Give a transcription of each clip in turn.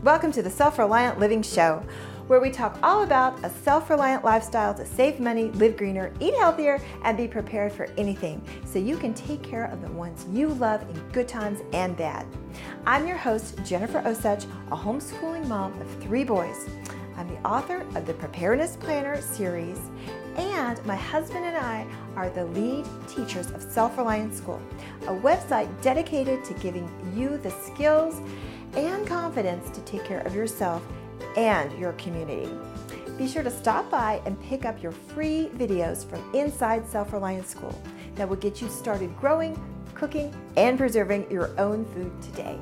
Welcome to the Self-Reliant Living Show, where we talk all about a self-reliant lifestyle to save money, live greener, eat healthier, and be prepared for anything so you can take care of the ones you love in good times and bad. I'm your host, Jennifer Osich, a homeschooling mom of 3 boys. I'm the author of the Preparedness Planner series, and my husband and I are the lead teachers of Self-Reliant School, a website dedicated to giving you the skills and confidence to take care of yourself and your community. Be sure to stop by and pick up your free videos from inside Self-Reliant School that will get you started growing, cooking, and preserving your own food today.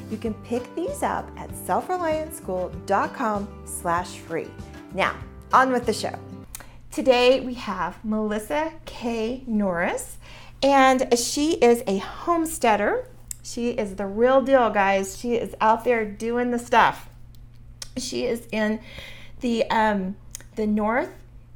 You can pick these up at selfreliantschool.com/free. Now, on with the show. Today we have Melissa K. Norris, and she is a homesteader. She is the real deal, guys. She is out there doing the stuff. She is in the North,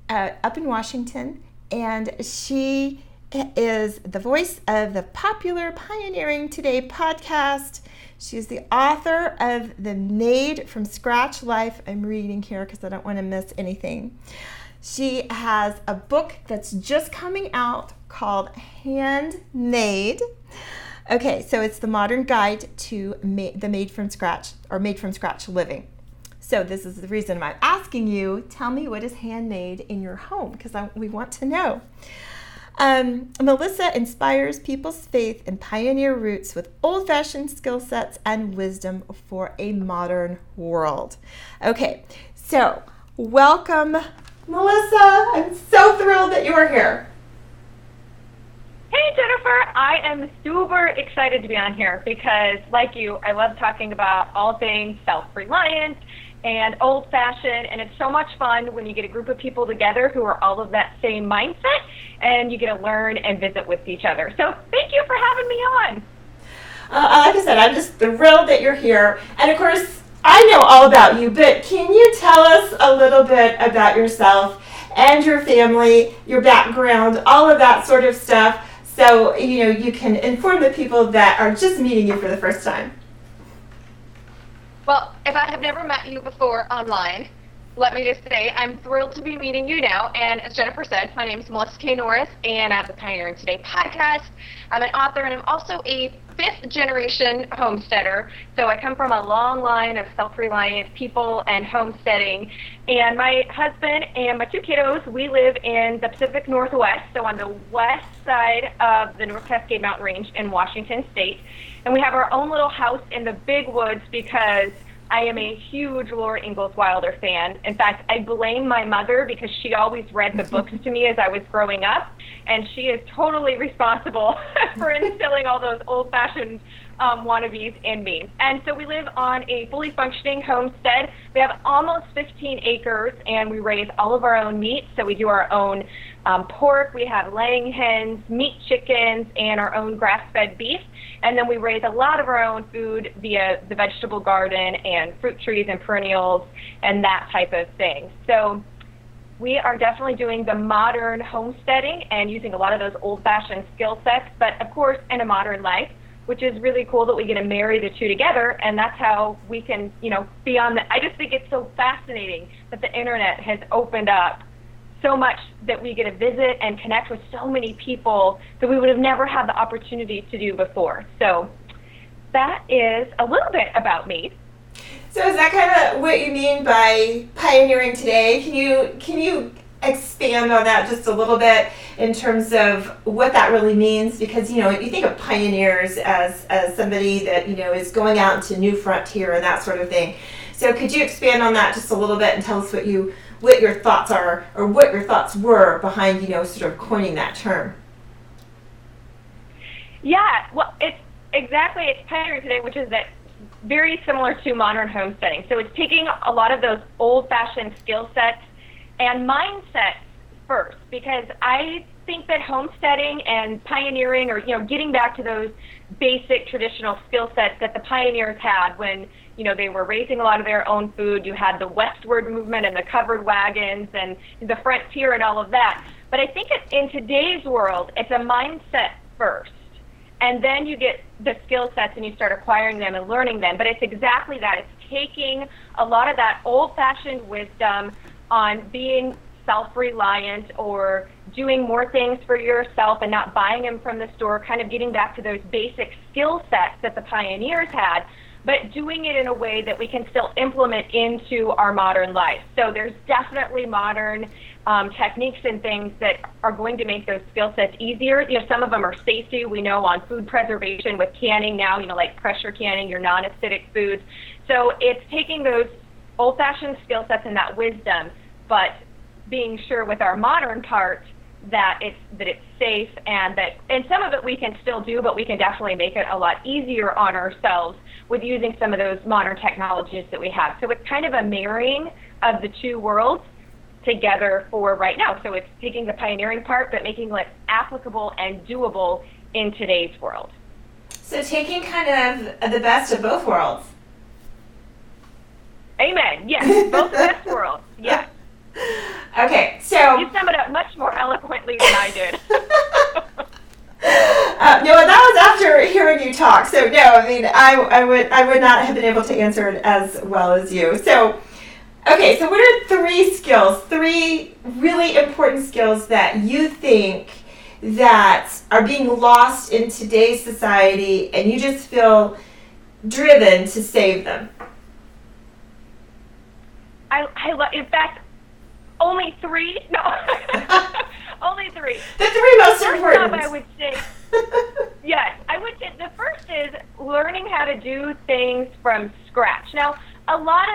up in Washington, and she is the voice of the popular Pioneering Today podcast. She's the author of the Made from Scratch Life. I'm reading here because I don't want to miss anything. She has a book that's just coming out called Handmade. Okay, so it's the modern guide to the made from scratch living. So this is the reason I'm asking you, tell me what is handmade in your home, because we want to know. Melissa inspires people's faith and pioneer roots with old-fashioned skill sets and wisdom for a modern world. Okay, so welcome, Melissa. I'm so thrilled that you are here. Hey Jennifer, I am super excited to be on here because, like you, I love talking about all things self-reliant and old-fashioned, and it's so much fun when you get a group of people together who are all of that same mindset, and you get to learn and visit with each other. So thank you for having me on. Like I said, I'm just thrilled that you're here, and of course, I know all about you, but can you tell us a little bit about yourself and your family, your background, all of that sort of stuff, so you can inform the people that are just meeting you for the first time? Well, if I have never met you before online, let me just say I'm thrilled to be meeting you now. And as Jennifer said, my name is Melissa K. Norris, and I have the Pioneering Today podcast. I'm an author, and I'm also a 5th-generation homesteader. So I come from a long line of self-reliant people and homesteading. And my husband and my 2 kiddos, we live in the Pacific Northwest, so on the west side of the North Cascade mountain range in Washington State. And we have our own little house in the big woods because I am a huge Laura Ingalls Wilder fan. In fact, I blame my mother because she always read the books to me as I was growing up, and she is totally responsible for instilling all those old-fashioned wannabes in me. And so we live on a fully functioning homestead. We have almost 15 acres, and we raise all of our own meat. So we do our own pork, we have laying hens, meat chickens, and our own grass-fed beef. And then we raise a lot of our own food via the vegetable garden and fruit trees and perennials and that type of thing. So we are definitely doing the modern homesteading and using a lot of those old-fashioned skill sets, but of course in a modern life, which is really cool that we get to marry the two together, and that's how we can, be on I just think it's so fascinating that the internet has opened up so much that we get to visit and connect with so many people that we would have never had the opportunity to do before. So that is a little bit about me. So is that kind of what you mean by pioneering today? Can you expand on that just a little bit in terms of what that really means? Because you think of pioneers as somebody that is going out into new frontier and that sort of thing. So could you expand on that just a little bit and tell us what your thoughts are, or what your thoughts were behind sort of coining that term? Yeah, well, it's pioneering today, which is that very similar to modern homesteading. So it's taking a lot of those old-fashioned skill sets and mindsets first, because I think that homesteading and pioneering, or getting back to those basic traditional skill sets that the pioneers had when they were raising a lot of their own food. You had the westward movement and the covered wagons and the frontier and all of that. But I think in today's world, it's a mindset first. And then you get the skill sets and you start acquiring them and learning them. But it's exactly that. It's taking a lot of that old-fashioned wisdom on being self-reliant or doing more things for yourself and not buying them from the store, kind of getting back to those basic skill sets that the pioneers had, but doing it in a way that we can still implement into our modern life. So there's definitely modern techniques and things that are going to make those skill sets easier. You know, some of them are safety. We know on food preservation with canning now, you know, like pressure canning, your non-acidic foods. So it's taking those old-fashioned skill sets and that wisdom, but being sure with our modern part that it's safe, and some of it we can still do, but we can definitely make it a lot easier on ourselves with using some of those modern technologies that we have. So it's kind of a marrying of the two worlds together for right now. So it's taking the pioneering part, but making it applicable and doable in today's world. So taking kind of the best of both worlds. Amen. Yes, both the best worlds. Yes. Okay, so you sum it up much more eloquently than I did. No, that was after hearing you talk. So no, I mean, I would not have been able to answer it as well as you. So, okay, so what are three really important skills that you think that are being lost in today's society, and you just feel driven to save them? In fact, only three? No, only three. The three most important. I would say, yes, I would say the first is learning how to do things from scratch. Now, a lot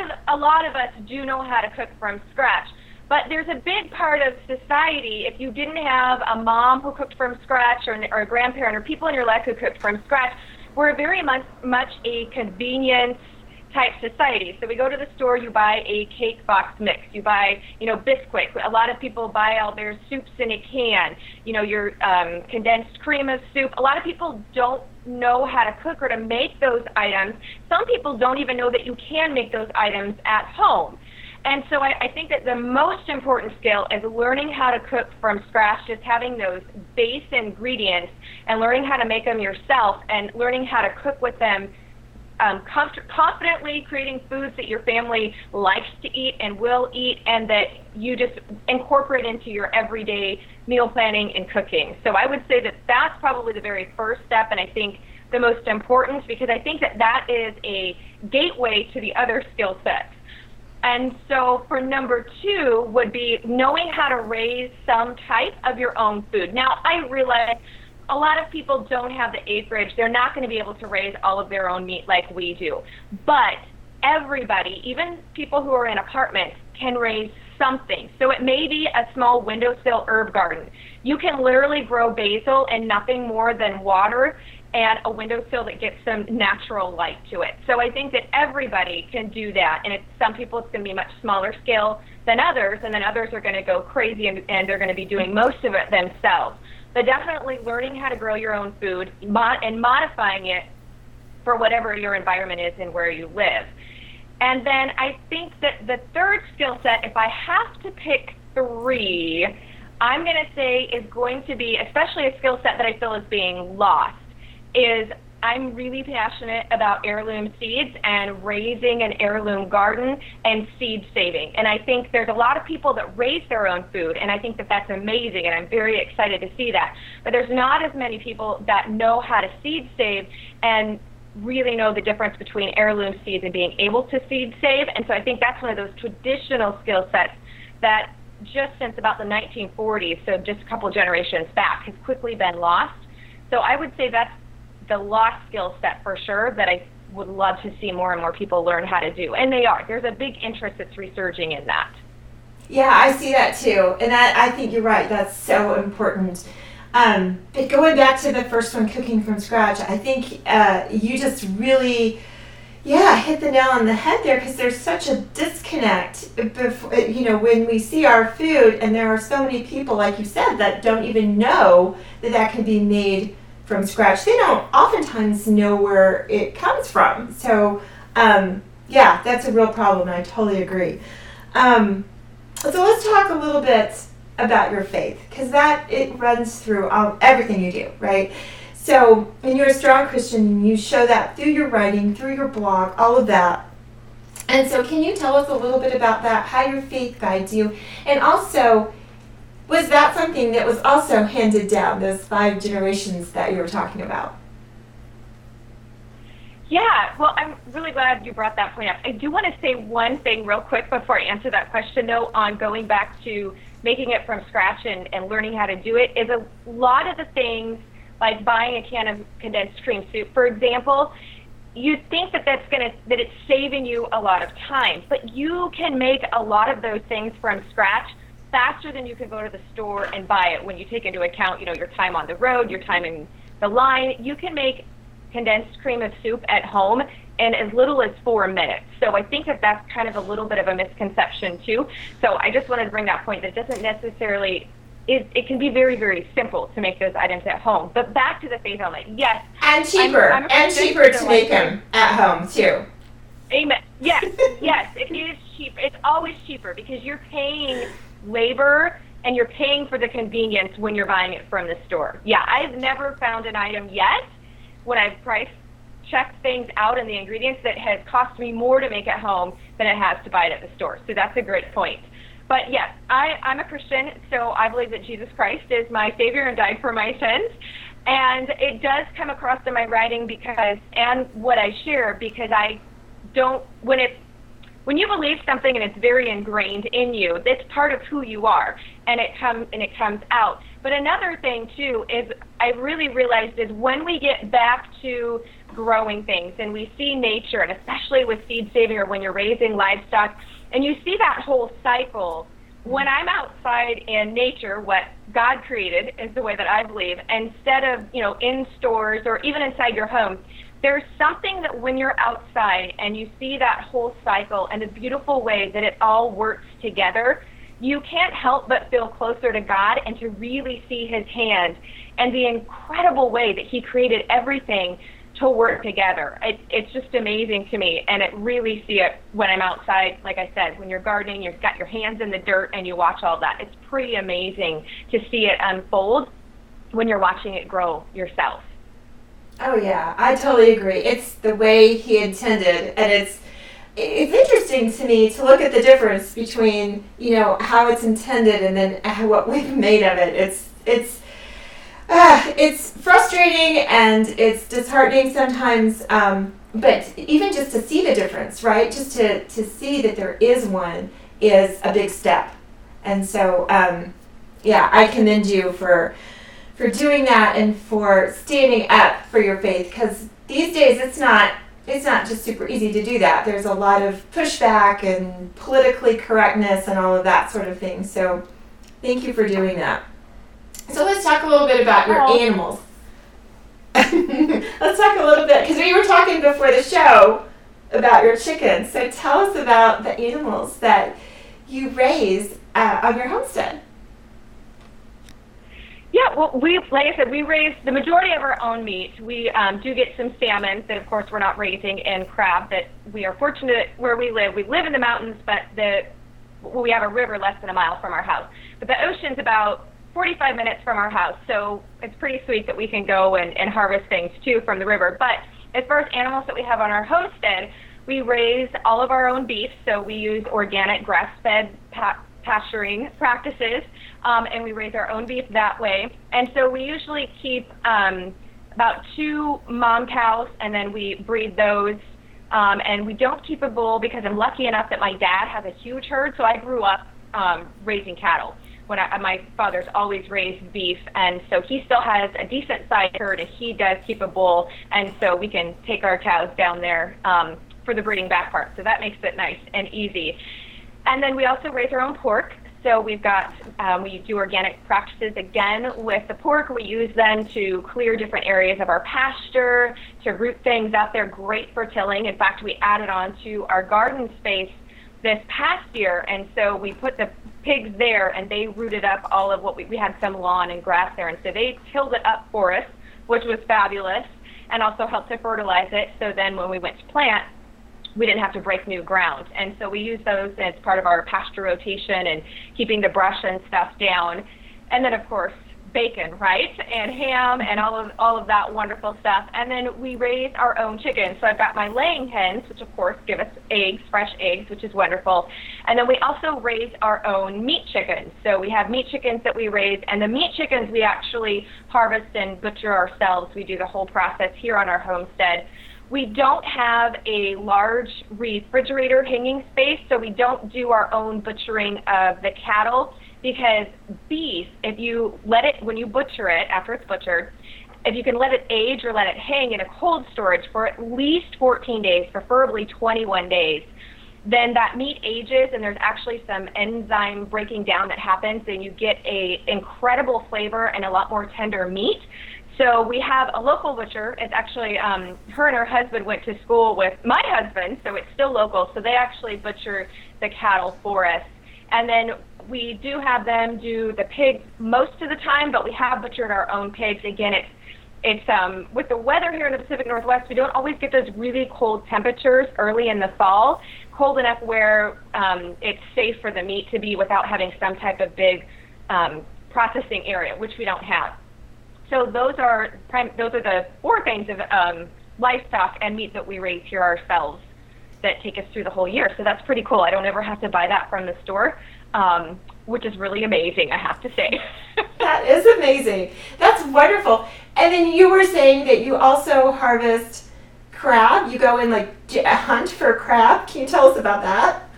of us do know how to cook from scratch, but there's a big part of society, if you didn't have a mom who cooked from scratch or a grandparent or people in your life who cooked from scratch, we're very much a convenience type society. So we go to the store, you buy a cake box mix, you buy, Bisquick. A lot of people buy all their soups in a can, your condensed cream of soup. A lot of people don't know how to cook or to make those items. Some people don't even know that you can make those items at home. And so I think that the most important skill is learning how to cook from scratch, just having those base ingredients and learning how to make them yourself and learning how to cook with them confidently, creating foods that your family likes to eat and will eat, and that you just incorporate into your everyday meal planning and cooking. So I would say that that's probably the very first step, and I think the most important, because I think that is a gateway to the other skill sets. And so for number two would be knowing how to raise some type of your own food. Now, I realize a lot of people don't have the acreage. They're not going to be able to raise all of their own meat like we do. But everybody, even people who are in apartments, can raise something. So it may be a small windowsill herb garden. You can literally grow basil in nothing more than water and a windowsill that gets some natural light to it. So I think that everybody can do that. And some people it's going to be much smaller scale than others, and then others are going to go crazy and they're going to be doing most of it themselves. But definitely learning how to grow your own food and modifying it for whatever your environment is and where you live. And then I think that the third skill set, if I have to pick three, I'm going to say is going to be, especially a skill set that I feel is being lost, is I'm really passionate about heirloom seeds and raising an heirloom garden and seed saving. And I think there's a lot of people that raise their own food, and I think that that's amazing, and I'm very excited to see that. But there's not as many people that know how to seed save and really know the difference between heirloom seeds and being able to seed save. And so I think that's one of those traditional skill sets that just since about the 1940s, so just a couple generations back, has quickly been lost. So I would say that's the lost skill set for sure that I would love to see more and more people learn how to do. And they are. There's a big interest that's resurging in that. Yeah, I see that too. And I think you're right. That's so important. But going back to the first one, cooking from scratch, I think you just really, hit the nail on the head there, because there's such a disconnect when we see our food, and there are so many people, like you said, that don't even know that can be made from scratch. They don't oftentimes know where it comes from. So, that's a real problem. I totally agree. So let's talk a little bit about your faith, because it runs through everything you do, right? So, and you're a strong Christian, and you show that through your writing, through your blog, all of that. And so can you tell us a little bit about that, how your faith guides you? And also, was that something that was also handed down, those 5 generations that you were talking about? Yeah, well, I'm really glad you brought that point up. I do want to say one thing real quick before I answer that question, though, on going back to making it from scratch and learning how to do it, is a lot of the things, like buying a can of condensed cream soup, for example, you think that that it's saving you a lot of time, but you can make a lot of those things from scratch faster than you can go to the store and buy it. When you take into account, your time on the road, your time in the line, you can make condensed cream of soup at home in as little as 4 minutes. So I think that that's kind of a little bit of a misconception too. So I just wanted to bring that point that it doesn't necessarily, it can be very, very simple to make those items at home. But back to the faith element, yes. And cheaper, to make them at home too. Amen. Yes, yes, it is cheap. It's always cheaper because you're paying labor and you're paying for the convenience when you're buying it from the store. Yeah, I've never found an item yet when I've price checked things out and the ingredients that has cost me more to make at home than it has to buy it at the store. So that's a great point. But yes, I'm a Christian, so I believe that Jesus Christ is my Savior and died for my sins. And it does come across in my writing and what I share, because I don't, when you believe something and it's very ingrained in you, it's part of who you are, and it comes out. But another thing too is I really realized is when we get back to growing things and we see nature, and especially with seed saving or when you're raising livestock, and you see that whole cycle. When I'm outside in nature, what God created is the way that I believe, instead of in stores or even inside your home, there's something that when you're outside and you see that whole cycle and the beautiful way that it all works together, you can't help but feel closer to God and to really see His hand and the incredible way that He created everything to work together. It's just amazing to me, and it really see it when I'm outside. Like I said, when you're gardening, you've got your hands in the dirt and you watch all that. It's pretty amazing to see it unfold when you're watching it grow yourself. Oh yeah, I totally agree. It's the way He intended, and it's interesting to me to look at the difference between how it's intended and then what we've made of it. It's frustrating and it's disheartening sometimes, but even just to see the difference, right? Just to see that there is one is a big step. And so, I commend you for doing that and for standing up for your faith, because these days it's not just super easy to do that. There's a lot of pushback and politically correctness and all of that sort of thing. So thank you for doing that. So let's talk a little bit about your animals. Let's talk a little bit, because we were talking before the show about your chickens. So tell us about the animals that you raise on your homestead. Yeah, well, like I said, we raise the majority of our own meat. We do get some salmon that, of course, we're not raising, and crab that we are fortunate where we live. We live in the mountains, but we have a river less than a mile from our house. But the ocean's about 45 minutes from our house, so it's pretty sweet that we can go and harvest things, too, from the river. But as far as animals that we have on our homestead, we raise all of our own beef, so we use organic grass-fed pasturing practices, and we raise our own beef that way. And so we usually keep about 2 mom cows, and then we breed those. And we don't keep a bull because I'm lucky enough that my dad has a huge herd, so I grew up raising cattle. My father's always raised beef, and so he still has a decent-sized herd, and he does keep a bull, and so we can take our cows down there for the breeding back part. So that makes it nice and easy. And then we also raise our own pork. So we've got, we do organic practices again with the pork. We use them to clear different areas of our pasture, to root things out there, great for tilling. In fact, we added on to our garden space this past year, and so we put the pigs there, and they rooted up all of what we had some lawn and grass there, and so they tilled it up for us, which was fabulous, and also helped to fertilize it. So then when we went to plant, we didn't have to break new ground. And so we use those as part of our pasture rotation and keeping the brush and stuff down. And then, of course, bacon, right? And ham and all of that wonderful stuff. And then we raise our own chickens. So I've got my laying hens, which of course give us eggs, fresh eggs, which is wonderful. And then we also raise our own meat chickens. So we have meat chickens that we raise, and the meat chickens we actually harvest and butcher ourselves. We do the whole process here on our homestead. We don't have a large refrigerator hanging space, so we don't do our own butchering of the cattle, because beef, if you let it, when you butcher it, after it's butchered, if you can let it age or let it hang in a cold storage for at least 14 days, preferably 21 days, then that meat ages and there's actually some enzyme breaking down that happens, and you get a incredible flavor and a lot more tender meat. So we have a local butcher. It's actually, her and her husband went to school with my husband, so it's still local. So they actually butcher the cattle for us. And then we do have them do the pigs most of the time, but we have butchered our own pigs. Again, it's with the weather here in the Pacific Northwest, we don't always get those really cold temperatures early in the fall, cold enough where it's safe for the meat to be without having some type of big processing area, which we don't have. So those are the four things of livestock and meat that we raise here ourselves that take us through the whole year. So that's pretty cool. I don't ever have to buy that from the store, which is really amazing, I have to say. That is amazing. That's wonderful. And then you were saying that you also harvest crab. You go and hunt for crab. Can you tell us about that?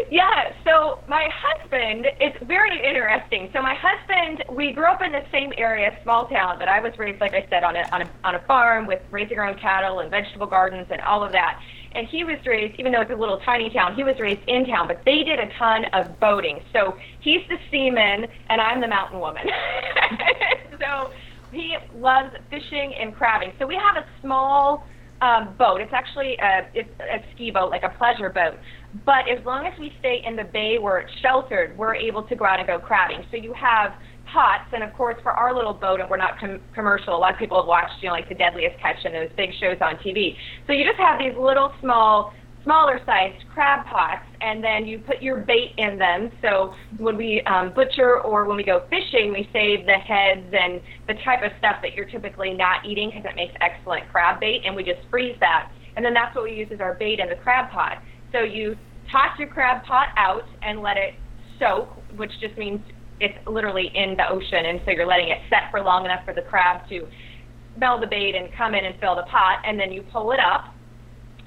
Yeah, so my husband, it's very interesting. So my husband, we grew up in the same area, small town, but I was raised, like I said, on a farm with raising our own cattle and vegetable gardens and all of that. And he was raised, even though it's a little tiny town, he was raised in town, but they did a ton of boating. So he's the seaman and I'm the mountain woman. So he loves fishing and crabbing. So we have a small boat. It's actually it's a ski boat, like a pleasure boat. But as long as we stay in the bay where it's sheltered, we're able to go out and go crabbing. So you have pots, and of course for our little boat, and we're not commercial, a lot of people have watched, like The Deadliest Catch and those big shows on TV. So you just have these little smaller sized crab pots, and then you put your bait in them. So when we butcher or when we go fishing, we save the heads and the type of stuff that you're typically not eating, because it makes excellent crab bait, and we just freeze that. And then that's what we use as our bait in the crab pot. So you toss your crab pot out and let it soak, which just means it's literally in the ocean, and so you're letting it set for long enough for the crab to smell the bait and come in and fill the pot, and then you pull it up,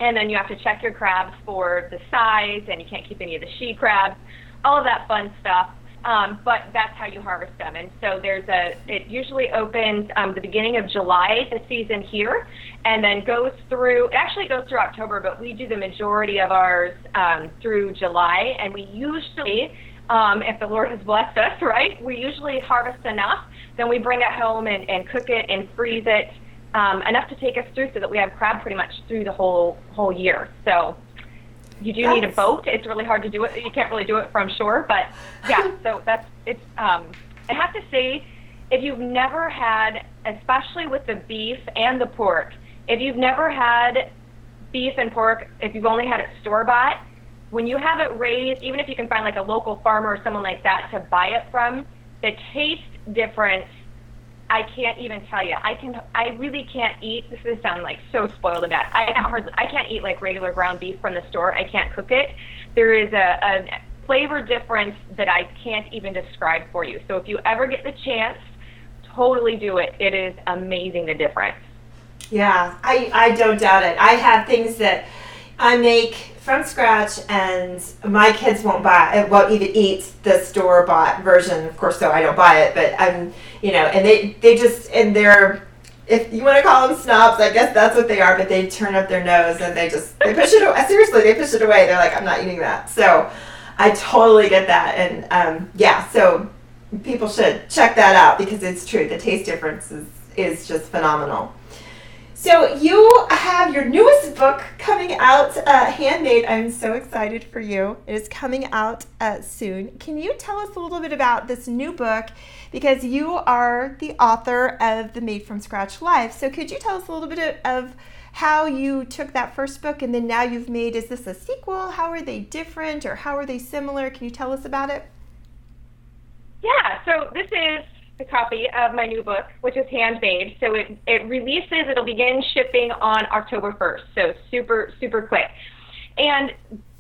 and then you have to check your crabs for the size, and you can't keep any of the she crabs, all of that fun stuff. But that's how you harvest them. And so it usually opens the beginning of July, the season here, and then it actually goes through October, but we do the majority of ours through July. And we usually, if the Lord has blessed us, right, we usually harvest enough, then we bring it home and cook it and freeze it enough to take us through so that we have crab pretty much through the whole year. So you do need a boat. It's really hard to do it. You can't really do it from shore, but yeah, so it's, I have to say, if you've never had, especially with the beef and the pork, if you've never had beef and pork, if you've only had it store-bought, when you have it raised, even if you can find like a local farmer or someone like that to buy it from, the taste difference, I can't even tell you. I really can't eat. This is sound like so spoiled and bad. I can't eat like regular ground beef from the store. I can't cook it. There is a flavor difference that I can't even describe for you. So if you ever get the chance, totally do it. It is amazing, the difference. Yeah, I don't doubt it. I have things that I make from scratch, and my kids won't even eat the store-bought version, of course, so I don't buy it, but and they just, and they're, if you want to call them snobs, I guess that's what they are, but they turn up their nose and they push it away. Seriously, they push it away. They're like, I'm not eating that. So I totally get that. And so people should check that out, because it's true. The taste difference is just phenomenal. So you have your newest book coming out, Handmade. I'm so excited for you. It is coming out soon. Can you tell us a little bit about this new book? Because you are the author of the Made from Scratch Life. So could you tell us a little bit of how you took that first book and then now you've made, is this a sequel? How are they different or how are they similar? Can you tell us about it? Yeah, so this is the copy of my new book, which is Handmade. So it'll begin shipping on October 1st, so super, super quick. And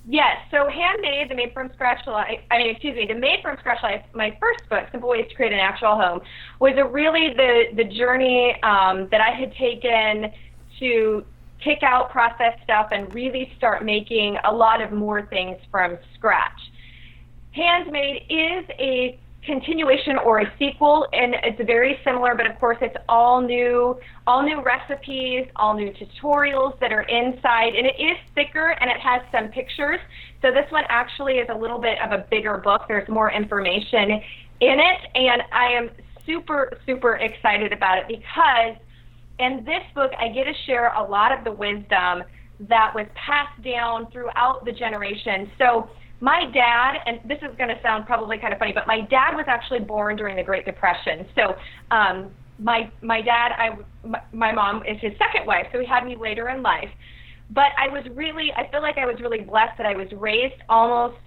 yes, so Handmade, the Made from Scratch Life, the Made from Scratch Life, my first book, Simple Ways to Create a Natural Home, was really the journey that I had taken to kick out processed stuff and really start making a lot of more things from scratch. Handmade is a continuation or a sequel, and it's very similar, but of course it's all new recipes, all new tutorials that are inside, and it is thicker and it has some pictures. So this one actually is a little bit of a bigger book. There's more information in it, and I am super, super excited about it because in this book I get to share a lot of the wisdom that was passed down throughout the generations. So my dad, and this is going to sound probably kind of funny, but my dad was actually born during the Great Depression. So my dad, my mom is his second wife, so he had me later in life. But I feel like I was really blessed that I was raised almost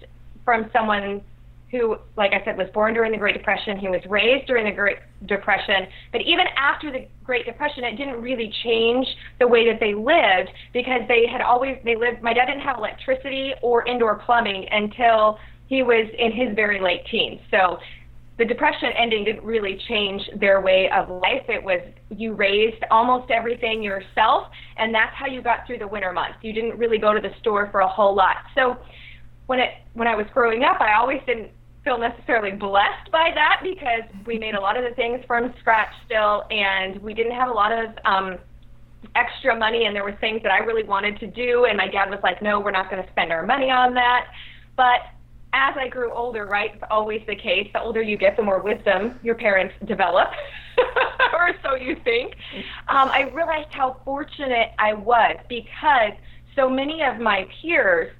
from someone who, like I said, was born during the Great Depression. He was raised during the Great Depression. But even after the Great Depression, it didn't really change the way that they lived because my dad didn't have electricity or indoor plumbing until he was in his very late teens. So the Depression ending didn't really change their way of life. It was you raised almost everything yourself, and that's how you got through the winter months. You didn't really go to the store for a whole lot. So when I was growing up, I always didn't feel necessarily blessed by that because we made a lot of the things from scratch still, and we didn't have a lot of extra money, and there were things that I really wanted to do, and my dad was like, no, we're not going to spend our money on that. But as I grew older, right, it's always the case, the older you get, the more wisdom your parents develop, or so you think. I realized how fortunate I was because so many of my peers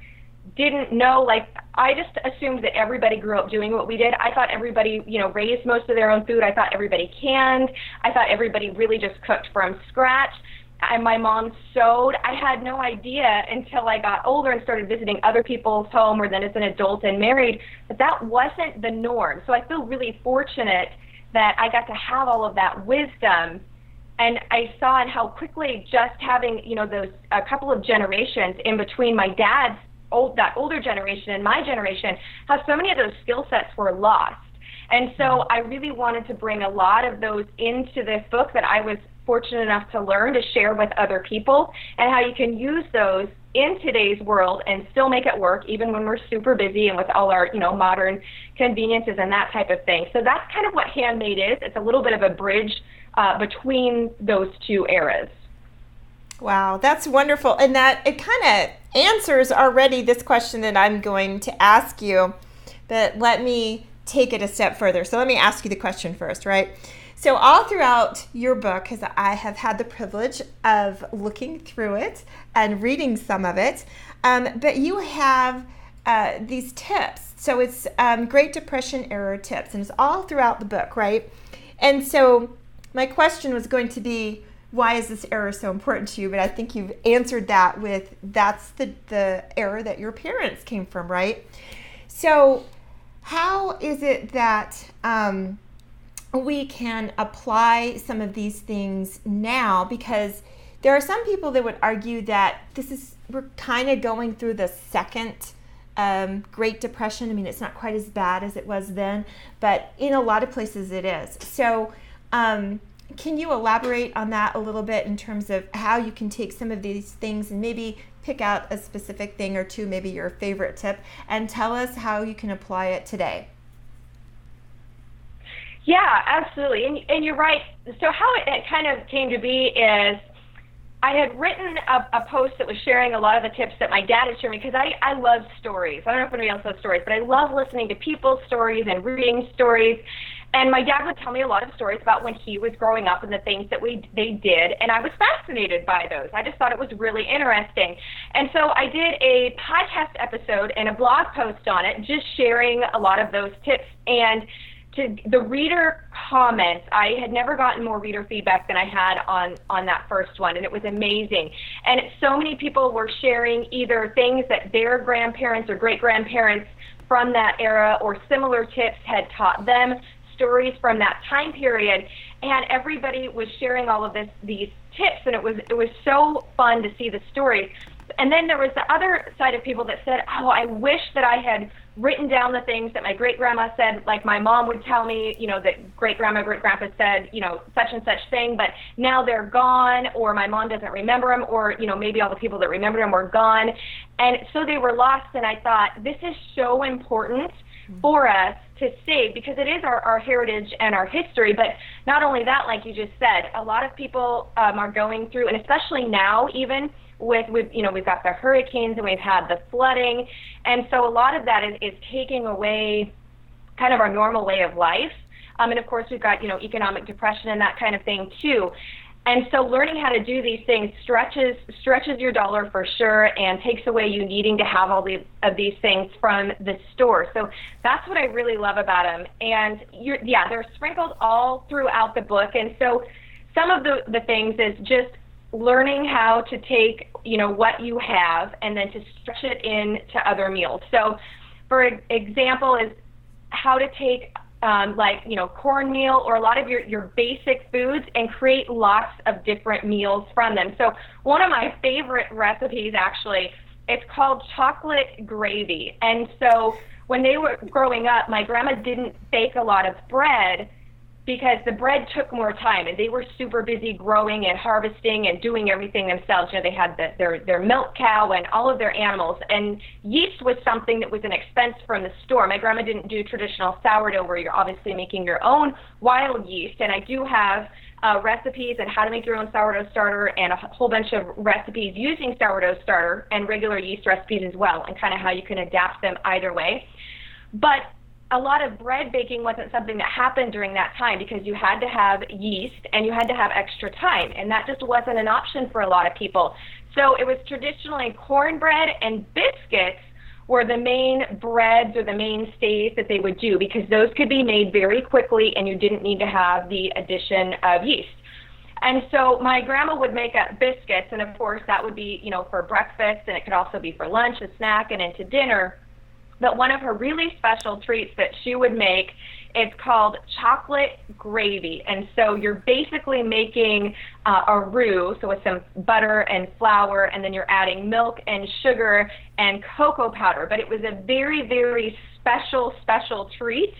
didn't know, like, I just assumed that everybody grew up doing what we did. I thought everybody, raised most of their own food. I thought everybody canned. I thought everybody really just cooked from scratch. And my mom sewed. I had no idea until I got older and started visiting other people's home, or then as an adult and married, that wasn't the norm. So I feel really fortunate that I got to have all of that wisdom. And I saw how quickly just having, a couple of generations in between my dad's that older generation and my generation, how so many of those skill sets were lost. And so I really wanted to bring a lot of those into this book that I was fortunate enough to learn to share with other people, and how you can use those in today's world and still make it work even when we're super busy and with all our modern conveniences and that type of thing. So that's kind of what Handmade is. It's a little bit of a bridge between those two eras. Wow, that's wonderful. And that it kind of answers already this question that I'm going to ask you, but let me take it a step further. So let me ask you the question first, right? So all throughout your book, because I have had the privilege of looking through it and reading some of it, but you have these tips. So it's Great Depression era tips, and it's all throughout the book, right? And so my question was going to be, why is this era so important to you? But I think you've answered that with that's the era that your parents came from, right? So how is it that we can apply some of these things now? Because there are some people that would argue that we're kind of going through the second Great Depression. I mean, it's not quite as bad as it was then, but in a lot of places it is. So can you elaborate on that a little bit in terms of how you can take some of these things and maybe pick out a specific thing or two, maybe your favorite tip, and tell us how you can apply it today? Yeah, absolutely. And you're right. So how it kind of came to be is I had written a post that was sharing a lot of the tips that my dad had shared me, because I love stories. I don't know if anybody else loves stories, but I love listening to people's stories and reading stories. And my dad would tell me a lot of stories about when he was growing up and the things that they did, and I was fascinated by those. I just thought it was really interesting. And so I did a podcast episode and a blog post on it, just sharing a lot of those tips. And to the reader comments, I had never gotten more reader feedback than I had on that first one, and it was amazing. And so many people were sharing either things that their grandparents or great-grandparents from that era or similar tips had taught them stories from that time period, and everybody was sharing all of these tips, and it was so fun to see the stories. And then there was the other side of people that said, oh, I wish that I had written down the things that my great-grandma said, like my mom would tell me, that great-grandma, great-grandpa said, such and such thing, but now they're gone, or my mom doesn't remember them, or, maybe all the people that remembered them were gone. And so they were lost, and I thought, this is so important for us to save, because it is our heritage and our history. But not only that, like you just said, a lot of people are going through, and especially now even, we've got the hurricanes and we've had the flooding, and so a lot of that is taking away kind of our normal way of life. And of course we've got economic depression and that kind of thing too. And so learning how to do these things stretches your dollar for sure, and takes away you needing to have all of these things from the store. So that's what I really love about them. And they're sprinkled all throughout the book. And so some of the things is just learning how to take what you have and then to stretch it into other meals. So for example is how to take cornmeal or a lot of your basic foods and create lots of different meals from them. So one of my favorite recipes, actually, it's called chocolate gravy. And so when they were growing up, my grandma didn't bake a lot of bread because the bread took more time, and they were super busy growing and harvesting and doing everything themselves. They had their milk cow and all of their animals, and yeast was something that was an expense from the store. My grandma didn't do traditional sourdough where you're obviously making your own wild yeast, and I do have recipes on how to make your own sourdough starter and a whole bunch of recipes using sourdough starter and regular yeast recipes as well, and kind of how you can adapt them either way. But a lot of bread baking wasn't something that happened during that time because you had to have yeast and you had to have extra time, and that just wasn't an option for a lot of people. So it was traditionally cornbread and biscuits were the main breads or the mainstays that they would do, because those could be made very quickly and you didn't need to have the addition of yeast. And so my grandma would make up biscuits, and of course that would be, for breakfast, and it could also be for lunch, a snack, and into dinner. But one of her really special treats that she would make is called chocolate gravy. And so you're basically making a roux, so with some butter and flour, and then you're adding milk and sugar and cocoa powder. But it was a very, very special treat.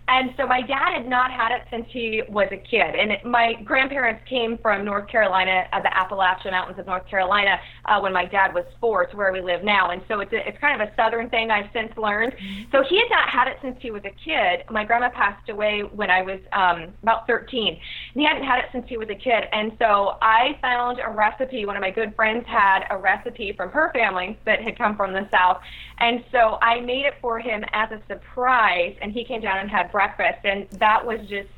And so my dad had not had it since he was a kid. And my grandparents came from North Carolina, the Appalachian Mountains of North Carolina, when my dad was 4 to where we live now. And so it's kind of a southern thing I've since learned. So he had not had it since he was a kid. My grandma passed away when I was about 13. And he hadn't had it since he was a kid. And so I found a recipe. One of my good friends had a recipe from her family that had come from the South. And so I made it for him as a surprise, and he came down and had breakfast, and that was just,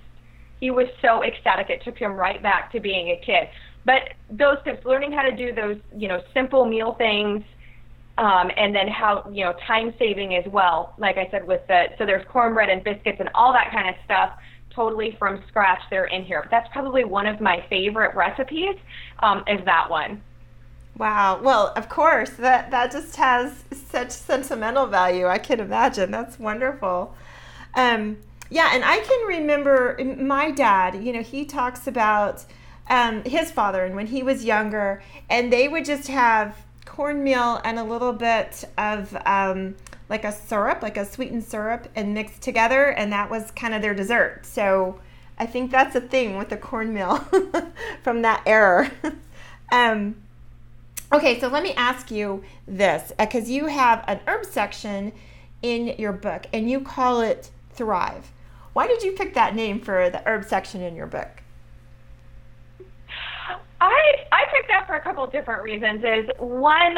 he was so ecstatic. It took him right back to being a kid. But those tips, learning how to do those, simple meal things, and then how, time saving as well. Like I said, so there's cornbread and biscuits and all that kind of stuff, totally from scratch. They're in here. But that's probably one of my favorite recipes, is that one. Wow. Well, of course, that just has such sentimental value. I can imagine. That's wonderful. Yeah, and I can remember my dad, he talks about his father and when he was younger, and they would just have cornmeal and a little bit of like a syrup, like a sweetened syrup, and mixed together, and that was kind of their dessert. So I think that's a thing with the cornmeal from that era. Okay, so let me ask you this, because you have an herb section in your book, and you call it Thrive. Why did you pick that name for the herb section in your book? I picked that for a couple of different reasons. Is one,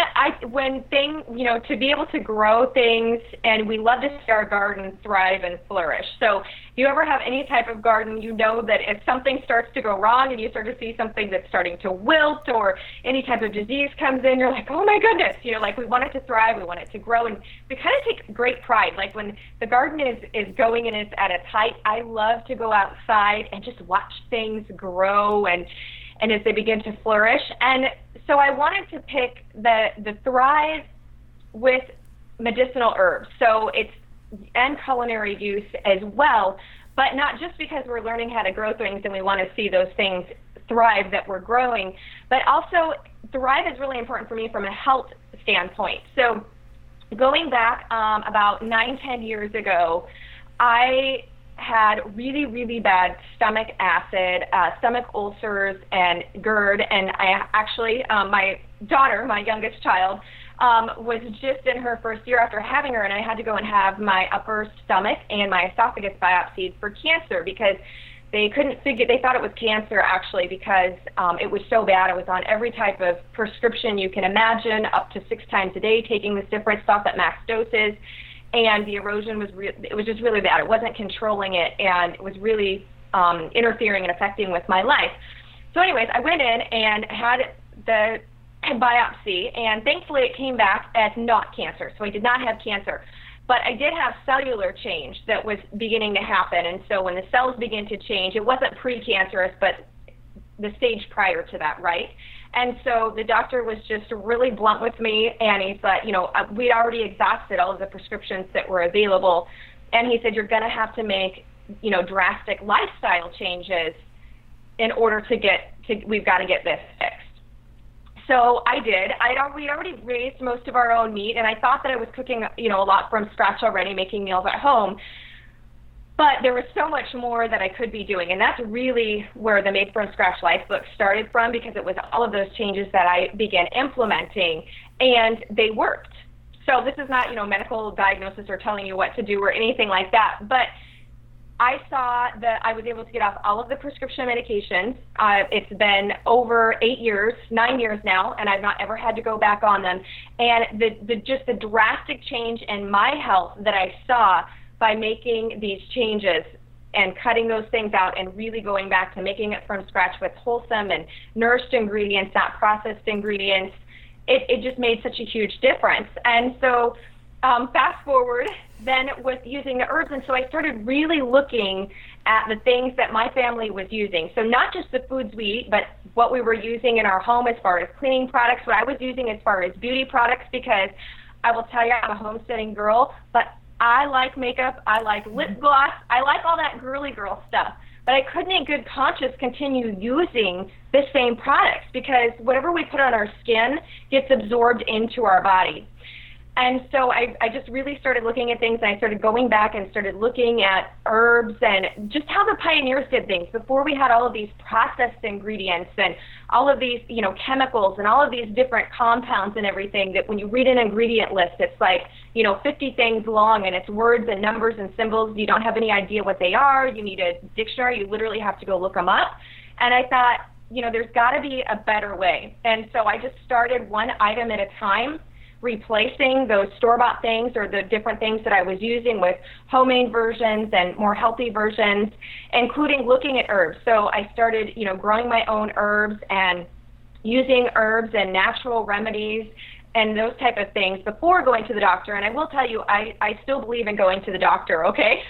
to be able to grow things, and we love to see our garden thrive and flourish. So if you ever have any type of garden, you know that if something starts to go wrong and you start to see something that's starting to wilt or any type of disease comes in, you're like, oh my goodness, we want it to thrive, we want it to grow, and we kind of take great pride. Like when the garden is going and it's at its height, I love to go outside and just watch things grow and as they begin to flourish. And so I wanted to pick the Thrive with medicinal herbs. So it's and culinary use as well, but not just because we're learning how to grow things and we want to see those things thrive that we're growing, but also thrive is really important for me from a health standpoint. So going back about 9-10 years ago, I had really, really bad stomach acid, stomach ulcers, and GERD. And I actually, my daughter, my youngest child, was just in her first year after having her, and I had to go and have my upper stomach and my esophagus biopsied for cancer because they couldn't figure, they thought it was cancer actually because it was so bad. I was on every type of prescription you can imagine, up to 6 times a day, taking this different stuff at max doses. And the erosion was it was just really bad. It wasn't controlling it, and it was really interfering and affecting with my life. So anyways, I went in and had the biopsy, and thankfully it came back as not cancer. So I did not have cancer. But I did have cellular change that was beginning to happen. And so when the cells begin to change, it wasn't precancerous, but the stage prior to that, right? And so the doctor was just really blunt with me, and he said, you know, we'd already exhausted all of the prescriptions that were available, and he said, you're going to have to make, you know, drastic lifestyle changes in order to we've got to get this fixed. So I did. We'd already raised most of our own meat, and I thought that I was cooking, you know, a lot from scratch already, making meals at home. But there was so much more that I could be doing, and that's really where the Made from Scratch Life book started from, because it was all of those changes that I began implementing, and they worked. So this is not, you know, medical diagnosis or telling you what to do or anything like that, but I saw that I was able to get off all of the prescription medications. It's been over 9 years now, and I've not ever had to go back on them. And the drastic change in my health that I saw by making these changes and cutting those things out and really going back to making it from scratch with wholesome and nourished ingredients, not processed ingredients, it just made such a huge difference. And so fast forward then with using the herbs, and so I started really looking at the things that my family was using. So not just the foods we eat, but what we were using in our home as far as cleaning products, what I was using as far as beauty products, because I will tell you, I'm a homesteading girl, but I like makeup, I like lip gloss, I like all that girly girl stuff. But I couldn't in good conscience continue using the same products because whatever we put on our skin gets absorbed into our body. And so I just really started looking at things, and I started going back and started looking at herbs and just how the pioneers did things before we had all of these processed ingredients and all of these, you know, chemicals and all of these different compounds and everything that when you read an ingredient list, it's like, you know, 50 things long, and it's words and numbers and symbols. You don't have any idea what they are. You need a dictionary. You literally have to go look them up. And I thought, you know, there's got to be a better way. And so I just started one item at a time, replacing those store-bought things or the different things that I was using with homemade versions and more healthy versions, including looking at herbs. So I started, you know, growing my own herbs and using herbs and natural remedies and those type of things before going to the doctor. And I will tell you, I still believe in going to the doctor, okay?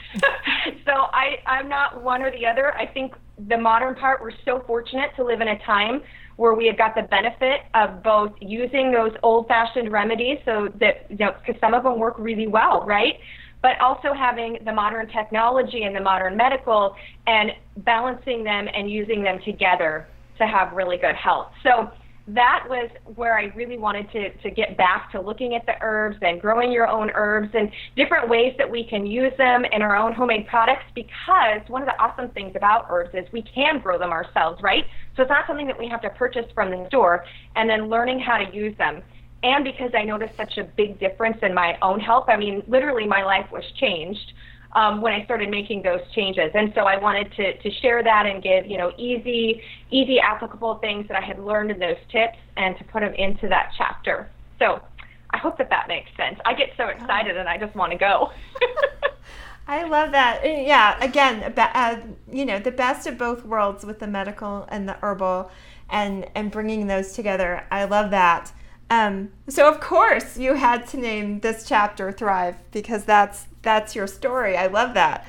So I'm not one or the other. I think the modern part, we're so fortunate to live in a time where we have got the benefit of both using those old-fashioned remedies, so that, you know, because some of them work really well, right? But also having the modern technology and the modern medical and balancing them and using them together to have really good health. So that was where I really wanted to get back to looking at the herbs and growing your own herbs and different ways that we can use them in our own homemade products, because one of the awesome things about herbs is we can grow them ourselves, right? So it's not something that we have to purchase from the store, and then learning how to use them. And because I noticed such a big difference in my own health, I mean, literally my life was changed when I started making those changes. And so I wanted to share that and give, you know, easy applicable things that I had learned in those tips and to put them into that chapter. So I hope that makes sense. I get so excited and I just want to go. I love that. Yeah, again, you know, the best of both worlds with the medical and the herbal and bringing those together. I love that. So of course you had to name this chapter Thrive, because that's your story. I love that.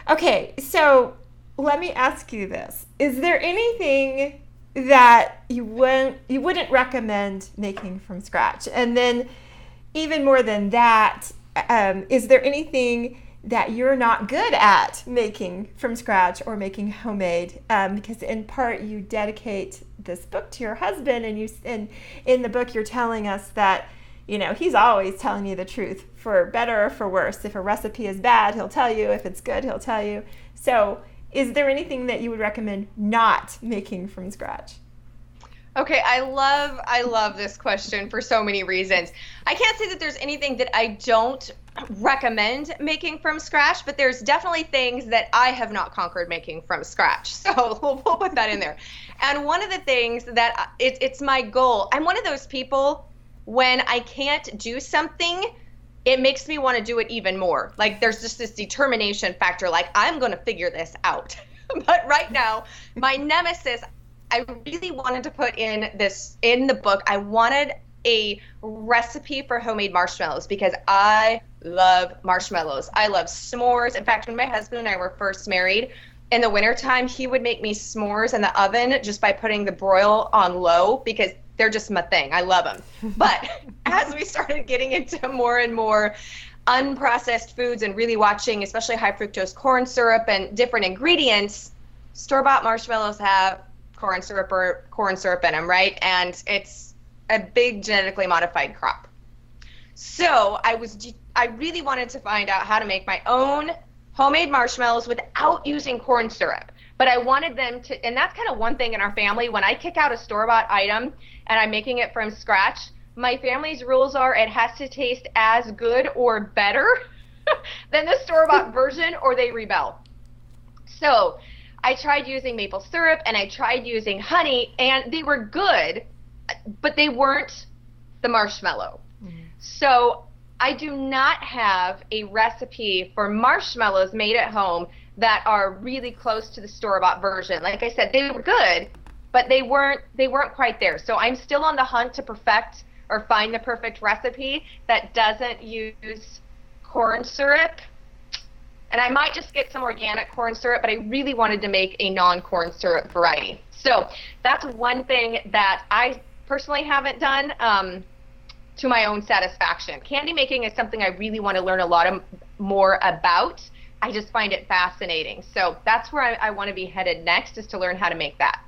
Okay, so let me ask you this. Is there anything that you wouldn't recommend making from scratch? And then even more than that, is there anything that you're not good at making from scratch or making homemade? Because in part you dedicate this book to your husband, and in the book you're telling us that, you know, he's always telling you the truth, for better or for worse. If a recipe is bad, he'll tell you. If it's good, he'll tell you. So is there anything that you would recommend not making from scratch? Okay, I love this question for so many reasons. I can't say that there's anything that I don't recommend making from scratch, but there's definitely things that I have not conquered making from scratch. So we'll put that in there. And one of the things that it's my goal, I'm one of those people, when I can't do something, it makes me want to do it even more. Like there's just this determination factor, like I'm going to figure this out. But right now, my nemesis, I really wanted to put in the book. I wanted a recipe for homemade marshmallows because I love marshmallows. I love s'mores. In fact, when my husband and I were first married, in the wintertime, he would make me s'mores in the oven just by putting the broil on low because they're just my thing. I love them. But as we started getting into more and more unprocessed foods and really watching, especially high fructose corn syrup and different ingredients, store-bought marshmallows have corn syrup in them, right? And it's a big genetically modified crop. So I really wanted to find out how to make my own homemade marshmallows without using corn syrup. But I wanted them to, and that's kind of one thing in our family, when I kick out a store-bought item and I'm making it from scratch, my family's rules are it has to taste as good or better than the store-bought version or they rebel. So I tried using maple syrup and I tried using honey, and they were good, but they weren't the marshmallow. Mm-hmm. So I do not have a recipe for marshmallows made at home that are really close to the store-bought version. Like I said, they were good, but they weren't quite there. So I'm still on the hunt to perfect or find the perfect recipe that doesn't use corn syrup. And I might just get some organic corn syrup, but I really wanted to make a non-corn syrup variety. So that's one thing that I personally haven't done to my own satisfaction. Candy making is something I really want to learn a lot more about. I just find it fascinating. So that's where I want to be headed next, is to learn how to make that.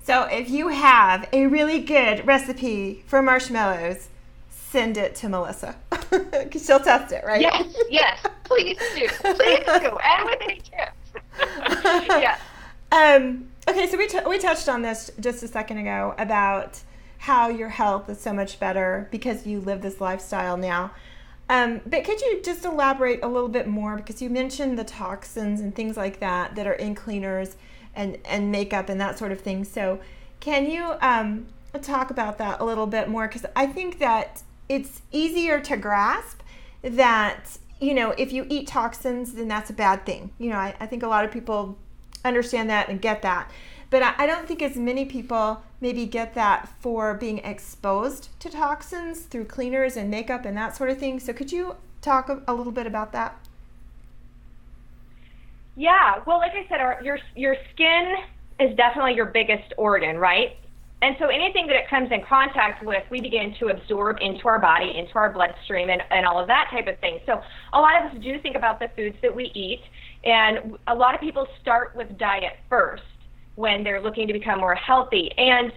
So if you have a really good recipe for marshmallows, send it to Melissa. Because she'll test it, right? Yes, please do. Please do. And with any tips. Yeah. Okay, so we touched on this just a second ago about how your health is so much better because you live this lifestyle now. But could you just elaborate a little bit more, because you mentioned the toxins and things like that are in cleaners and makeup and that sort of thing. So can you talk about that a little bit more? Because I think that it's easier to grasp that, you know, if you eat toxins, then that's a bad thing. You know, I think a lot of people understand that and get that. But I don't think as many people maybe get that for being exposed to toxins through cleaners and makeup and that sort of thing. So could you talk a little bit about that? Yeah, well, like I said, your skin is definitely your biggest organ, right? And so anything that it comes in contact with, we begin to absorb into our body, into our bloodstream, and all of that type of thing. So a lot of us do think about the foods that we eat, and a lot of people start with diet first when they're looking to become more healthy. And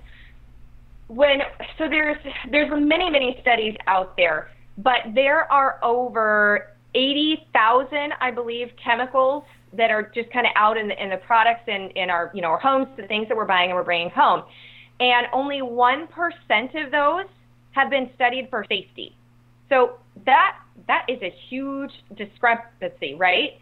there's many studies out there, but there are over 80,000, I believe, chemicals that are just kind of out in the products in our, you know, our homes, the things that we're buying and we're bringing home. And only 1% of those have been studied for safety. So that is a huge discrepancy, right?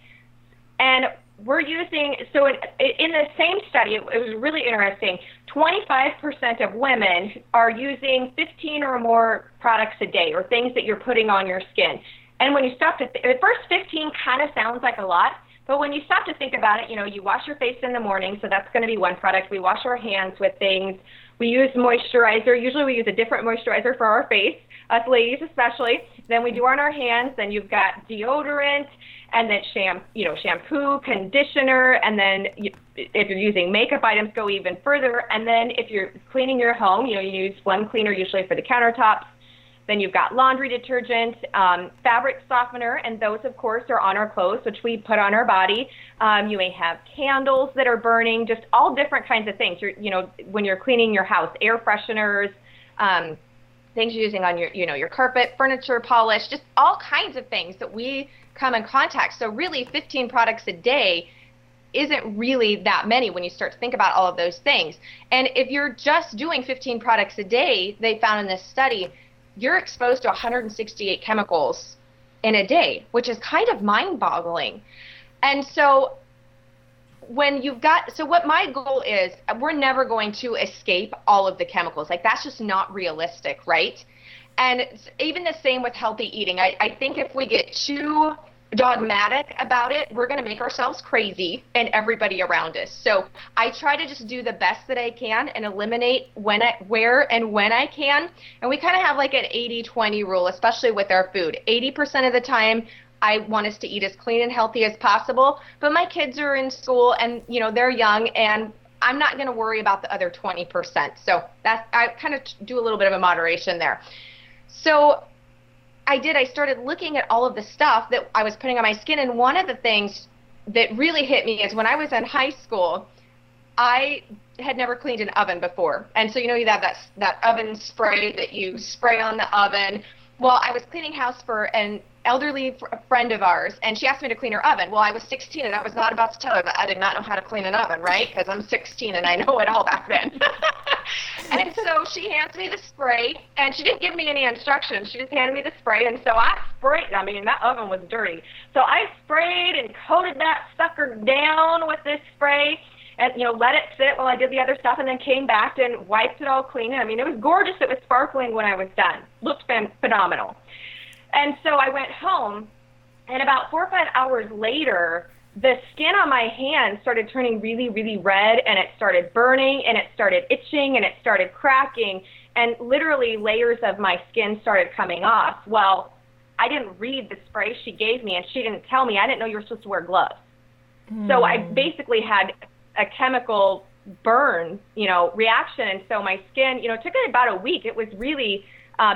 And we're using, so in the same study, it was really interesting, 25% of women are using 15 or more products a day, or things that you're putting on your skin. And when you stop to, at first 15 kind of sounds like a lot, but when you stop to think about it, you know, you wash your face in the morning, so that's going to be one product. We wash our hands with things. We use moisturizer. Usually we use a different moisturizer for our face, us ladies especially. Then we do on our hands. Then you've got deodorant, and then shampoo, conditioner, and then if you're using makeup items, go even further. And then if you're cleaning your home, you know, you use one cleaner usually for the countertops. Then you've got laundry detergent, fabric softener, and those, of course, are on our clothes, which we put on our body. You may have candles that are burning, just all different kinds of things. When you're cleaning your house, air fresheners, things you're using on your carpet, furniture polish, just all kinds of things that we come in contact. So really, 15 products a day isn't really that many when you start to think about all of those things. And if you're just doing 15 products a day, they found in this study, you're exposed to 168 chemicals in a day, which is kind of mind-boggling. And so what my goal is, we're never going to escape all of the chemicals. Like, that's just not realistic, right? And even the same with healthy eating. I think if we get too dogmatic about it, we're going to make ourselves crazy and everybody around us. So I try to just do the best that I can and eliminate where and when I can. And we kind of have like an 80-20 rule, especially with our food. 80% of the time, I want us to eat as clean and healthy as possible. But my kids are in school and, they're young, and I'm not going to worry about the other 20%. So I kind of do a little bit of a moderation there. So I started looking at all of the stuff that I was putting on my skin, and one of the things that really hit me is when I was in high school, I had never cleaned an oven before. And so, you have that oven spray that you spray on the oven. Well, I was cleaning house for an elderly friend of ours, and she asked me to clean her oven. Well, I was 16, and I was not about to tell her that I did not know how to clean an oven, right? Because I'm 16, and I know it all back then. And so she hands me the spray, and she didn't give me any instructions. She just handed me the spray, and so I sprayed. I mean, that oven was dirty. So I sprayed and coated that sucker down with this spray, and, let it sit while I did the other stuff, and then came back and wiped it all clean. I mean, it was gorgeous. It was sparkling when I was done. Looked phenomenal. And so I went home, and about 4 or 5 hours later, the skin on my hand started turning really, really red, and it started burning, and it started itching, and it started cracking, and literally layers of my skin started coming off. Well, I didn't read the spray she gave me, and she didn't tell me. I didn't know you were supposed to wear gloves. So I basically had a chemical burn, reaction, and so my skin, it took it about a week. It was really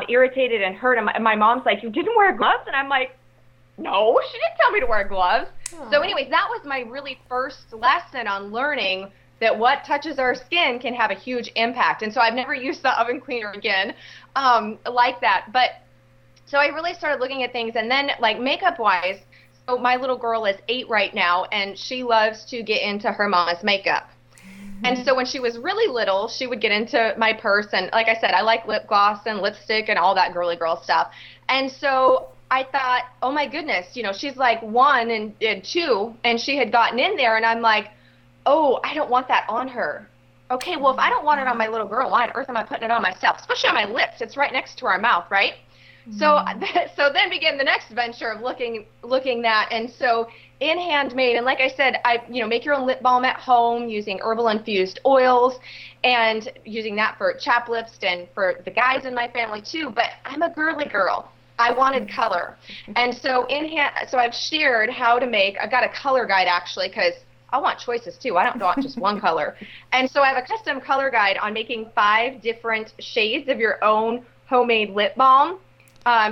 irritated and hurt, and my mom's like, "You didn't wear gloves?" And I'm like, "No, she didn't tell me to wear gloves." Aww. So anyways, that was my really first lesson on learning that what touches our skin can have a huge impact. And so I've never used the oven cleaner again like that. But so I really started looking at things, and then like makeup wise, so my little girl is 8 right now, and she loves to get into her mama's makeup. And so when she was really little, she would get into my purse, and like I said, I like lip gloss and lipstick and all that girly girl stuff. And so I thought, oh my goodness, she's like 1 and 2, and she had gotten in there, and I'm like, oh, I don't want that on her. Okay, well, if I don't want it on my little girl, why on earth am I putting it on myself? Especially on my lips. It's right next to our mouth, right? So then began the next venture of looking that, and so in Handmade, and like I said, make your own lip balm at home using herbal infused oils, and using that for chap lips and for the guys in my family too. But I'm a girly girl. I wanted color, and so so I've shared how to make. I've got a color guide actually, because I want choices too. I don't want just one color, and so I have a custom color guide on making 5 different shades of your own homemade lip balm.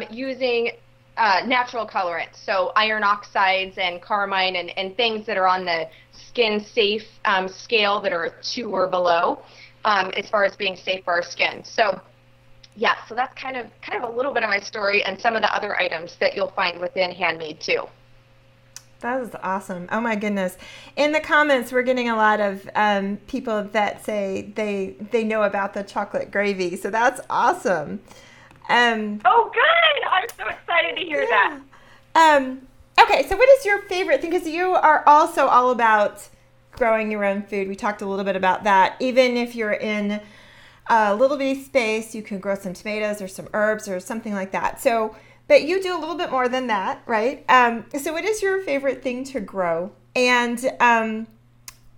Using natural colorants, so iron oxides and carmine and things that are on the skin safe scale that are 2 or below, as far as being safe for our skin. So yeah, so that's kind of a little bit of my story and some of the other items that you'll find within Handmade too. That is awesome. Oh my goodness. In the comments, we're getting a lot of people that say they know about the chocolate gravy. So that's awesome. Oh, good. I'm so excited to hear that. Okay, so what is your favorite thing? Because you are also all about growing your own food. We talked a little bit about that. Even if you're in a little bitty space, you can grow some tomatoes or some herbs or something like that. So, but you do a little bit more than that, right? So what is your favorite thing to grow? And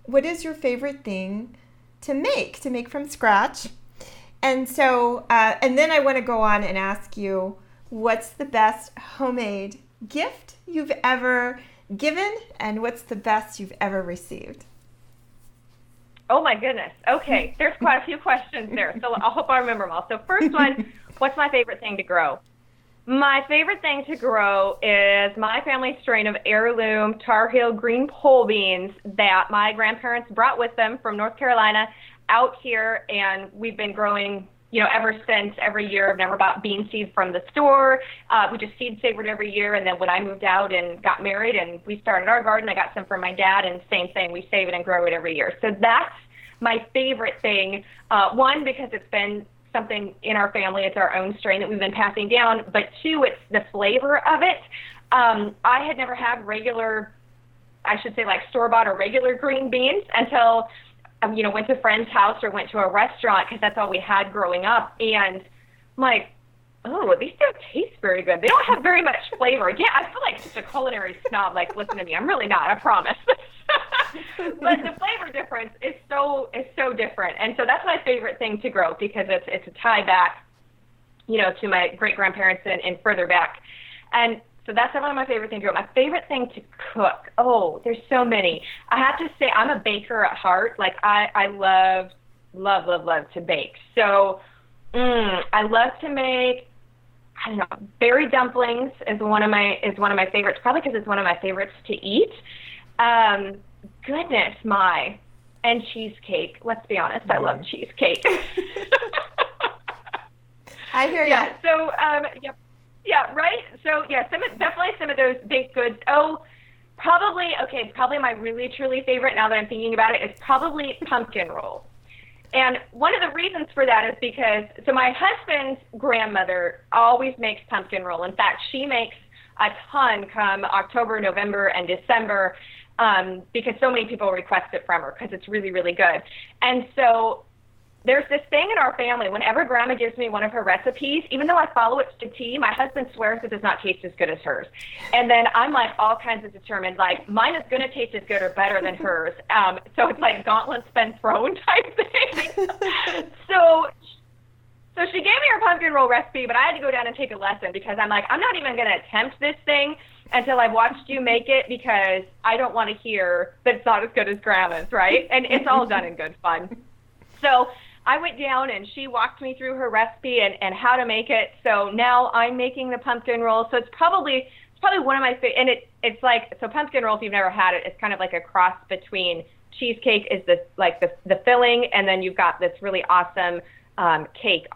what is your favorite thing to make from scratch? And so, and then I want to go on and ask you, what's the best homemade gift you've ever given, and what's the best you've ever received? Oh my goodness. Okay, there's quite a few questions there, so I hope I remember them all. So first one, What's my favorite thing to grow? My favorite thing to grow is my family's strain of heirloom Tar Heel green pole beans that my grandparents brought with them from North Carolina out here, and we've been growing, ever since. Every year. I've never bought bean seeds from the store. We just seed savored every year, and then when I moved out and got married and we started our garden, I got some from my dad, and same thing, we save it and grow it every year. So that's my favorite thing. One, because it's been something in our family. It's our own strain that we've been passing down. But two, it's the flavor of it. I had never had regular, I should say like store-bought or regular green beans until went to a friend's house or went to a restaurant, because that's all we had growing up. And I'm like, oh, these don't taste very good. They don't have very much flavor. Yeah, I feel like such a culinary snob. Like, listen to me. I'm really not, I promise. But the flavor difference is so different. And so that's my favorite thing to grow, because it's a tie back, to my great-grandparents and further back. And so that's one of my favorite things to grow. My favorite thing to cook, there's so many. I have to say, I'm a baker at heart. Like, I love to bake. So I love to make, berry dumplings is one of my favorites, probably because it's one of my favorites to eat. Goodness, and cheesecake. Let's be honest, I love cheesecake. I hear you. Yeah, so, yeah, right? So, yeah, definitely some of those baked goods. Probably my really, truly favorite, now that I'm thinking about it, is probably pumpkin roll. And one of the reasons for that is because, so my husband's grandmother always makes pumpkin roll. In fact, she makes a ton come October, November, and December, because so many people request it from her, because it's really, really good. And so there's this thing in our family, whenever Grandma gives me one of her recipes, even though I follow it to T, my husband swears it does not taste as good as hers. And then I'm like all kinds of determined, like, mine is going to taste as good or better than hers. So it's like gauntlets been thrown type thing. So she gave me her pumpkin roll recipe, but I had to go down and take a lesson, because I'm like, I'm not even going to attempt this thing until I've watched you make it, because I don't want to hear that it's not as good as Grandma's, right? And it's all done in good fun. So I went down and she walked me through her recipe and how to make it. So now I'm making the pumpkin roll. So it's probably one of my favorite. And it's like, so pumpkin roll, if you've never had it, it's kind of like a cross between cheesecake is the filling, and then you've got this really awesome cake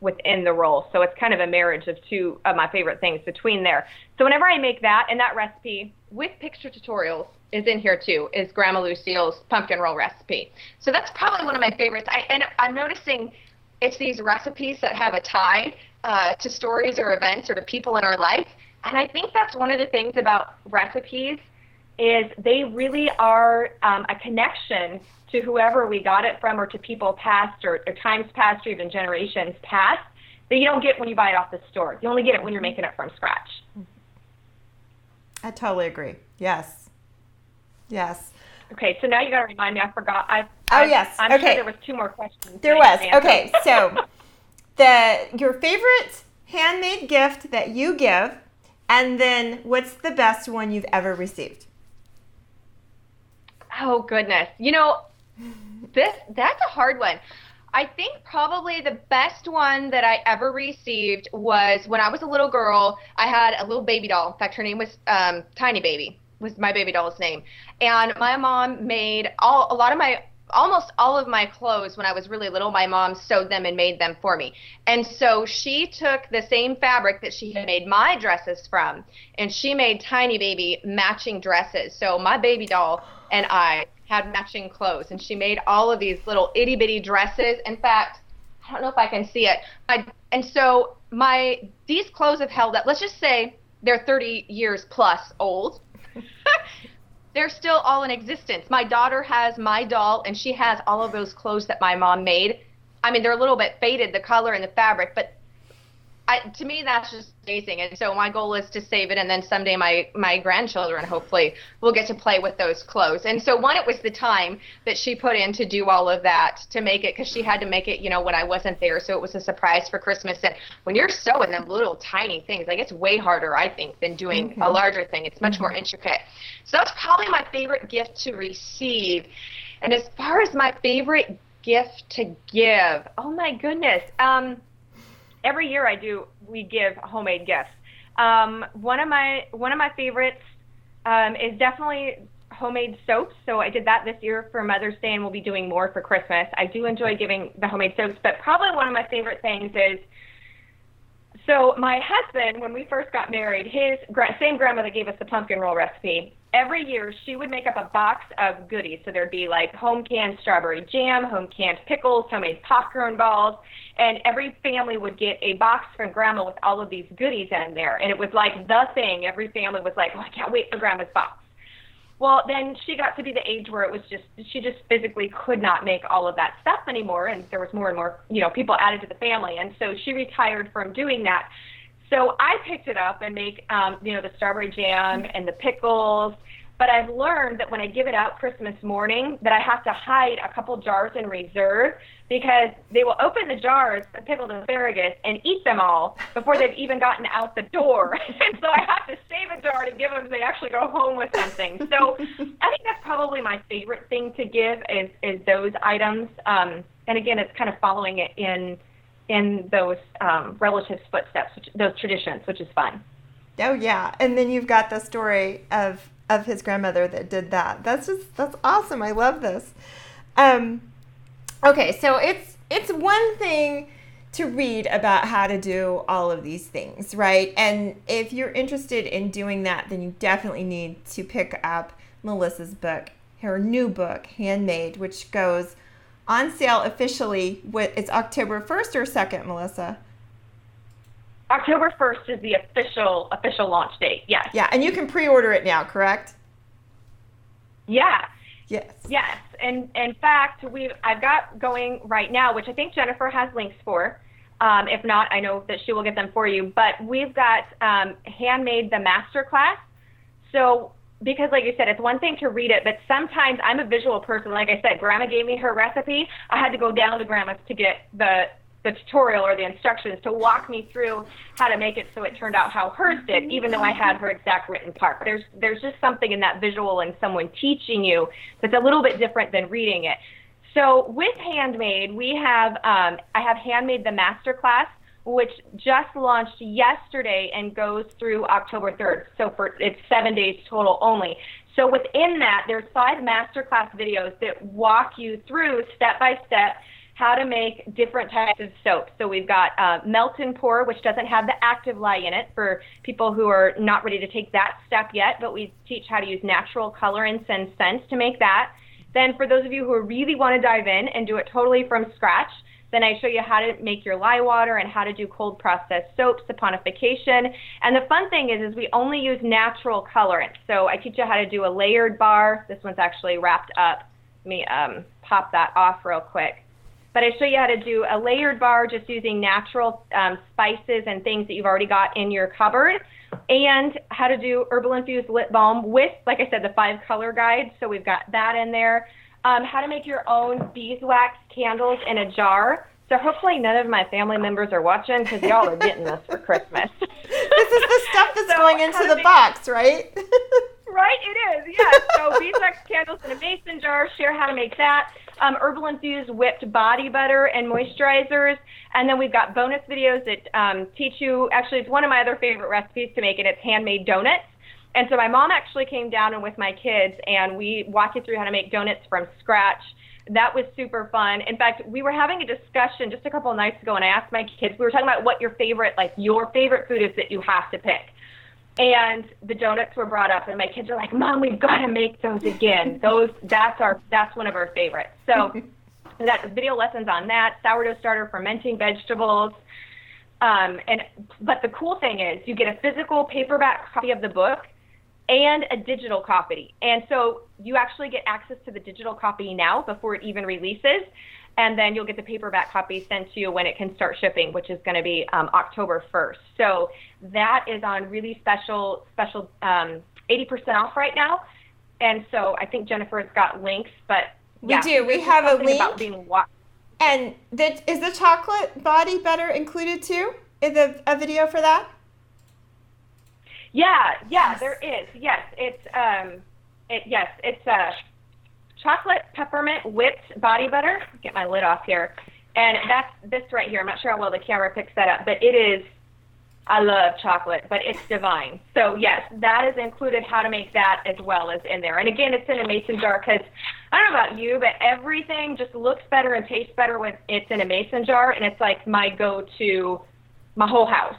within the roll. So it's kind of a marriage of two of my favorite things between there. So whenever I make that, and that recipe with picture tutorials is in here too, is Grandma Lucille's pumpkin roll recipe. So that's probably one of my favorites. And I'm noticing it's these recipes that have a tie to stories or events or to people in our life. And I think that's one of the things about recipes, is they really are a connection to whoever we got it from, or to people past, or times past, or even generations past, that you don't get when you buy it off the store. You only get it when you're making it from scratch. I totally agree. Yes. Okay, so now you got to remind me. I forgot. Yes. I'm okay. sure there was two more questions. There was. Okay, so your favorite handmade gift that you give, and then what's the best one you've ever received? Oh, goodness. That's a hard one. I think probably the best one that I ever received was when I was a little girl. I had a little baby doll. In fact, her name was Tiny Baby, was my baby doll's name. And my mom made almost all of my clothes when I was really little. My mom sewed them and made them for me. And so she took the same fabric that she had made my dresses from, and she made Tiny Baby matching dresses. So my baby doll and I had matching clothes, and she made all of these little itty bitty dresses. In fact, I don't know if I can see it. So these clothes have held up. Let's just say they're 30 years plus old. They're still all in existence. My daughter has my doll, and she has all of those clothes that my mom made. I mean, they're a little bit faded, the color and the fabric, but to me, that's just amazing. And so my goal is to save it, and then someday my grandchildren hopefully will get to play with those clothes. And so it was the time that she put in to do all of that, to make it, because she had to make it, when I wasn't there. So it was a surprise for Christmas. And when you're sewing them little tiny things, like, it's way harder, I think, than doing a larger thing. It's much more intricate. So that's probably my favorite gift to receive. And as far as my favorite gift to give, oh my goodness, every year we give homemade gifts. One of my favorites is definitely homemade soaps. So I did that this year for Mother's Day, and we'll be doing more for Christmas. I do enjoy giving the homemade soaps, but probably one of my favorite things is, so my husband, when we first got married, his same grandmother gave us the pumpkin roll recipe. Every year, she would make up a box of goodies. So there'd be like home canned strawberry jam, home canned pickles, homemade popcorn balls, and every family would get a box from Grandma with all of these goodies in there. And it was like the thing. Every family was like, oh, I can't wait for Grandma's box. Well, then she got to be the age where she just physically could not make all of that stuff anymore, and there was more and more, people added to the family, and so she retired from doing that. So I picked it up and make, the strawberry jam and the pickles, but I've learned that when I give it out Christmas morning that I have to hide a couple jars in reserve because they will open the jars of pickled asparagus and eat them all before they've even gotten out the door. And so I have to save a jar to give them so they actually go home with something. So I think that's probably my favorite thing to give is those items. And again, it's kind of following it in those relatives' footsteps, those traditions, which is fun. Oh, yeah. And then you've got the story of his grandmother that did that. That's awesome. I love this. Okay, so it's one thing to read about how to do all of these things, right? And if you're interested in doing that, then you definitely need to pick up Melissa's book, her new book, Handmade, which goes on sale officially. It's October 1st or 2nd, Melissa? October 1st is the official launch date, yes. Yeah, and you can pre-order it now, correct? Yeah. Yes. Yes, and in fact, I've got going right now, which I think Jennifer has links for. If not, I know that she will get them for you. But we've got Handmade the Masterclass. So because like you said, it's one thing to read it, but sometimes I'm a visual person. Like I said, Grandma gave me her recipe. I had to go down to Grandma's to get the tutorial or the instructions to walk me through how to make it so it turned out how hers did, even though I had her exact written part. There's just something in that visual and someone teaching you that's a little bit different than reading it. So with Handmade, I have Handmade the Masterclass, which just launched yesterday and goes through October 3rd. So it's 7 days total only. So within that, there's 5 masterclass videos that walk you through step by step how to make different types of soap. So we've got melt and pour, which doesn't have the active lye in it for people who are not ready to take that step yet, but we teach how to use natural colorants and scents to make that. Then for those of you who really want to dive in and do it totally from scratch, then I show you how to make your lye water and how to do cold processed soaps, saponification. And the fun thing is we only use natural colorants. So I teach you how to do a layered bar. This one's actually wrapped up. Let me pop that off real quick. But I show you how to do a layered bar just using natural spices and things that you've already got in your cupboard, and how to do herbal infused lip balm with, like I said, the 5 color guides. So we've got that in there. How to make your own beeswax candles in a jar. So hopefully none of my family members are watching because y'all are getting this for Christmas. This is the stuff that's going into the box, right? Right, it is, yes. So beeswax candles in a mason jar, share how to make that. Herbal infused whipped body butter and moisturizers. And then we've got bonus videos that teach you, actually it's one of my other favorite recipes to make, and it's handmade donuts. And so my mom actually came down and with my kids, and we walked you through how to make donuts from scratch. That was super fun. In fact, we were having a discussion just a couple of nights ago, and I asked my kids, we were talking about what your favorite food is that you have to pick. And the donuts were brought up, and my kids are like, Mom, we've got to make those again. That's one of our favorites. So we got video lessons on that, sourdough starter, fermenting vegetables. But the cool thing is you get a physical paperback copy of the book and a digital copy. And so you actually get access to the digital copy now before it even releases. And then you'll get the paperback copy sent to you when it can start shipping, which is going to be October 1st. So that is on really special 80% off right now. And so I think Jennifer's got links, but we do. We have a link. About being and is the chocolate body butter included too? Is a video for that? Yeah, yes. There is. Yes, it's chocolate peppermint whipped body butter. Get my lid off here. And that's this right here. I'm not sure how well the camera picks that up, but it is, I love chocolate, but it's divine. So yes, that is included, how to make that as well as in there. And again, it's in a mason jar because I don't know about you, but everything just looks better and tastes better when it's in a mason jar, and it's like my go-to, my whole house.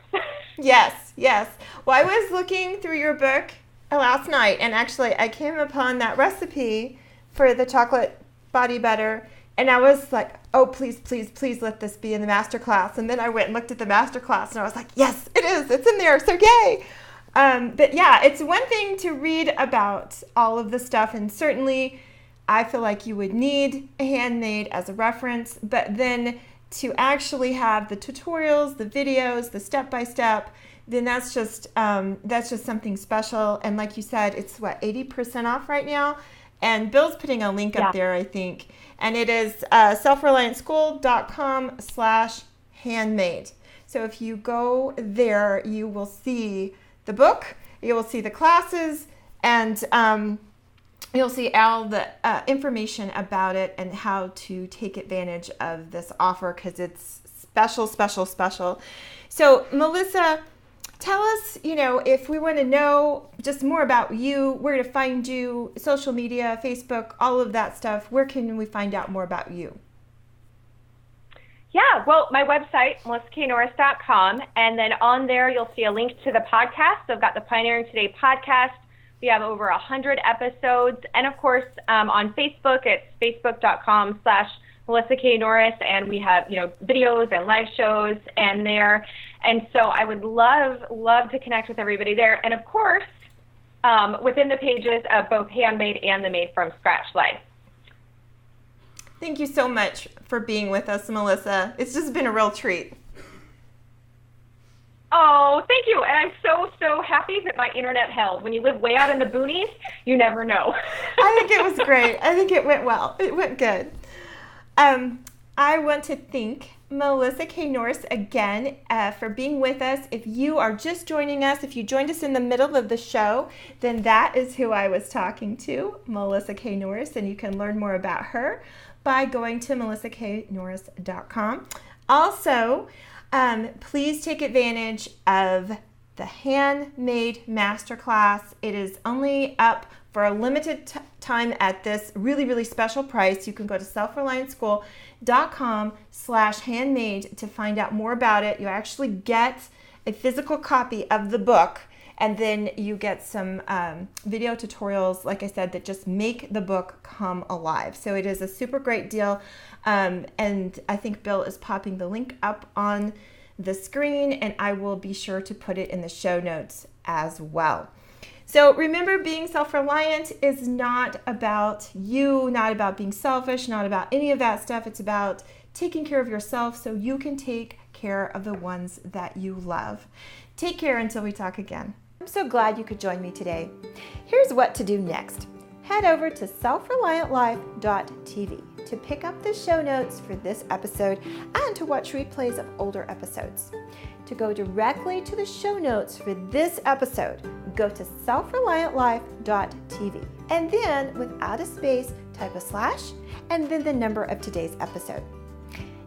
Yes, yes. Well, I was looking through your book last night, and actually I came upon that recipe for the chocolate body butter, and I was like, oh, please, please, please let this be in the masterclass. And then I went and looked at the masterclass, and I was like, yes, it is. It's in there. So yay. But yeah, it's one thing to read about all of the stuff, and certainly I feel like you would need a Handmade as a reference, but then to actually have the tutorials, the videos, the step-by-step, then that's just something special. And like you said, it's 80% off right now. And Bill's putting a link up there, I think. And it is selfreliantschool.com/handmade. So if you go there, you will see the book, you will see the classes, and you'll see all the information about it and how to take advantage of this offer, because it's special, special, special. So Melissa, tell us, if we want to know just more about you, where to find you, social media, Facebook, all of that stuff, where can we find out more about you? Yeah, well, my website, melissaknorris.com, and then on there you'll see a link to the podcast. So I've got the Pioneering Today podcast. We have over 100 episodes. And of course, on Facebook, it's facebook.com/Melissa K. Norris, and we have, videos and live shows and there. And so I would love to connect with everybody there. And of course, within the pages of both Handmade and the Made from Scratch Life. Thank you so much for being with us, Melissa. It's just been a real treat. Oh, thank you. And I'm so happy that my internet held. When you live way out in the boonies, you never know. I think it was great. I think it went well. It went good. I want to thank Melissa K. Norris again for being with us. If you are just joining us, if you joined us in the middle of the show, then that is who I was talking to, Melissa K. Norris, and you can learn more about her by going to melissaknorris.com. Also, please take advantage of the Handmade Masterclass. It is only up for a limited time at this really, really special price. You can go to selfreliantschool.com/handmade to find out more about it. You actually get a physical copy of the book, and then you get some video tutorials, like I said, that just make the book come alive. So it is a super great deal. And I think Bill is popping the link up on the screen, and I will be sure to put it in the show notes as well. So remember, being self-reliant is not about you, not about being selfish, not about any of that stuff. It's about taking care of yourself so you can take care of the ones that you love. Take care until we talk again. I'm so glad you could join me today. Here's what to do next. Head over to selfreliantlife.tv to pick up the show notes for this episode and to watch replays of older episodes. To go directly to the show notes for this episode, go to selfreliantlife.tv, and then without a space, type a / and then the number of today's episode.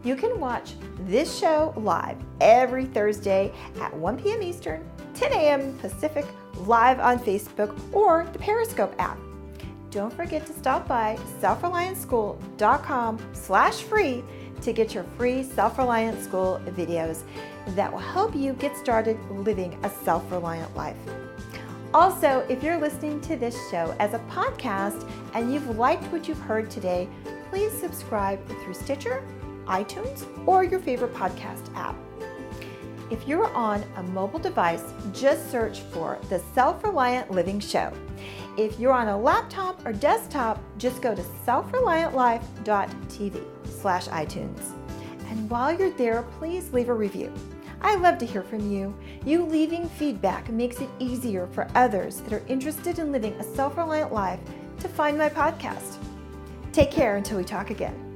You can watch this show live every Thursday at 1 p.m. Eastern, 10 a.m. Pacific, live on Facebook or the Periscope app. Don't forget to stop by selfreliantschool.com/free to get your free Self-Reliant School videos that will help you get started living a self-reliant life. Also, if you're listening to this show as a podcast and you've liked what you've heard today, please subscribe through Stitcher, iTunes, or your favorite podcast app. If you're on a mobile device, just search for the Self-Reliant Living Show. If you're on a laptop or desktop, just go to selfreliantlife.tv/iTunes. And while you're there, please leave a review. I love to hear from you. You leaving feedback makes it easier for others that are interested in living a self-reliant life to find my podcast. Take care until we talk again.